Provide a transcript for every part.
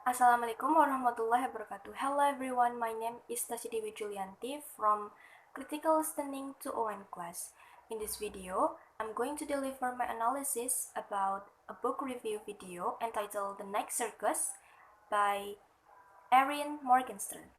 Assalamualaikum warahmatullahi wabarakatuh. Hello everyone, my name is Tasya Dewi Julianti from Critical Listening to ON class. In this video, I'm going to deliver my analysis about a book review video entitled The Next Circus by Erin Morgenstern.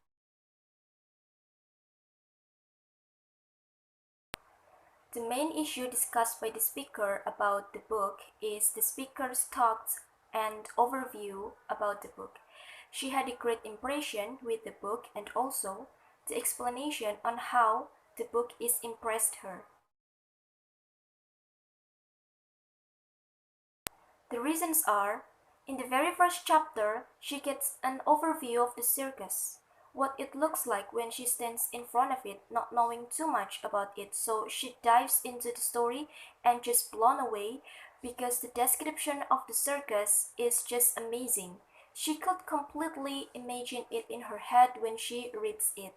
The main issue discussed by the speaker about the book is the speaker's thoughts and overview about the book. She had a great impression with the book and also the explanation on how the book is impressed her. The reasons are, in the very first chapter, she gets an overview of the circus, what it looks like when she stands in front of it, not knowing too much about it, so she dives into the story and just blown away because the description of the circus is just amazing. She could completely imagine it in her head when she reads it.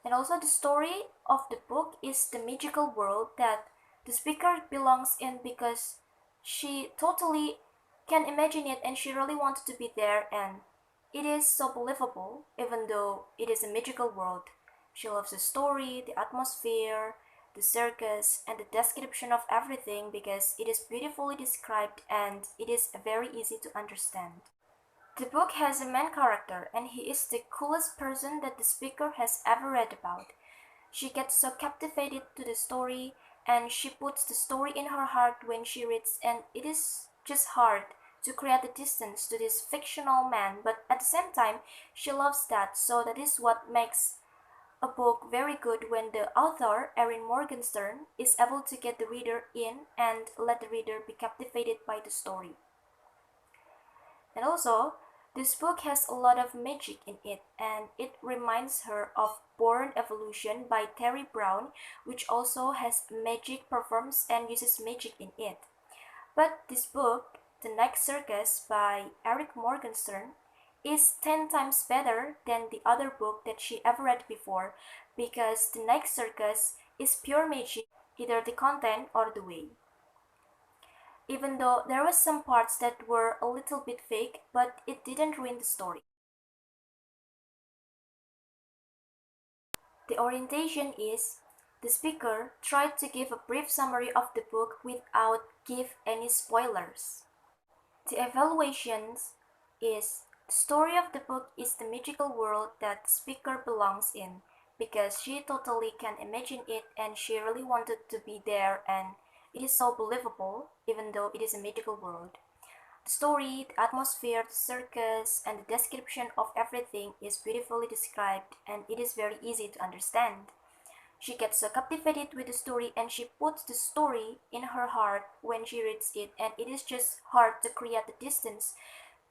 And also the story of the book is the magical world that the speaker belongs in because she totally can imagine it and she really wanted to be there, and it is so believable even though it is a magical world. She loves the story, the atmosphere, the circus, and the description of everything because it is beautifully described and it is very easy to understand. The book has a main character, and he is the coolest person that the speaker has ever read about. She gets so captivated to the story, and she puts the story in her heart when she reads, and it is just hard to create a distance to this fictional man, but at the same time, she loves that, so that is what makes a book very good when the author, Erin Morgenstern, is able to get the reader in and let the reader be captivated by the story. And also, this book has a lot of magic in it, and it reminds her of Born Evolution by Terry Brown, which also has magic performs and uses magic in it. But this book, The Next Circus by Eric Morgenstern, is 10 times better than the other book that she ever read before, because The Next Circus is pure magic, either the content or the way. Even though there were some parts that were a little bit fake, but it didn't ruin the story. The orientation is, the speaker tried to give a brief summary of the book without give any spoilers. The evaluations is, the story of the book is the magical world that the speaker belongs in, because she totally can imagine it and she really wanted to be there, and it is so believable even though it is a magical world. The story, the atmosphere, the circus, and the description of everything is beautifully described and it is very easy to understand. She gets so captivated with the story and she puts the story in her heart when she reads it, and it is just hard to create the distance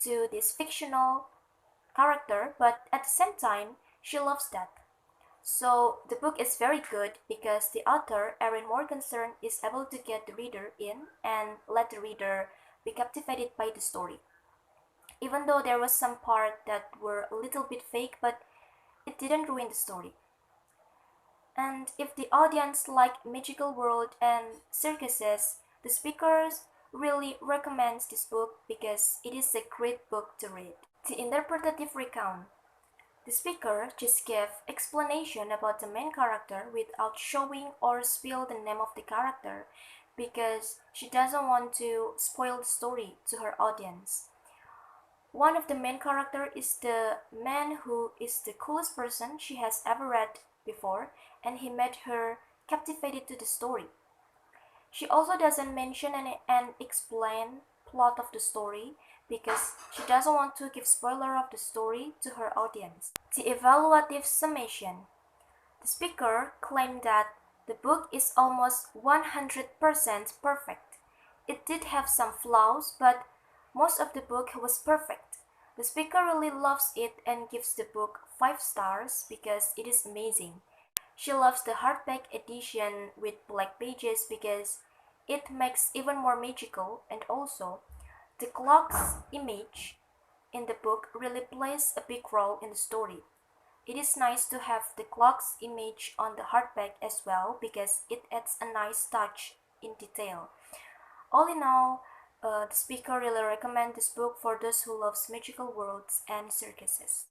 to this fictional character, but at the same time, she loves that. So the book is very good because the author, Erin Morgenstern, is able to get the reader in and let the reader be captivated by the story. Even though there was some part that were a little bit fake, but it didn't ruin the story. And if the audience like magical world and circuses, the speakers really recommends this book because it is a great book to read. The interpretative recount. The speaker just gave explanation about the main character without showing or spill the name of the character because she doesn't want to spoil the story to her audience. One of the main character is the man who is the coolest person she has ever read before, and he made her captivated to the story. She also doesn't mention and explain plot of the story because she doesn't want to give spoiler of the story to her audience. The evaluative summation. The speaker claimed that the book is almost 100% perfect. It did have some flaws, but most of the book was perfect. The speaker really loves it and gives the book 5 stars because it is amazing. She loves the hardback edition with black pages because it makes even more magical, and also the clock's image in the book really plays a big role in the story. It is nice to have the clock's image on the hardback as well because it adds a nice touch in detail. All in all, The speaker really recommend this book for those who loves magical worlds and circuses.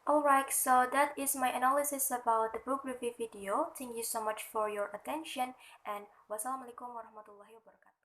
Alright, so that is my analysis about the book review video. Thank you so much for your attention and wassalamualaikum warahmatullahi wabarakatuh.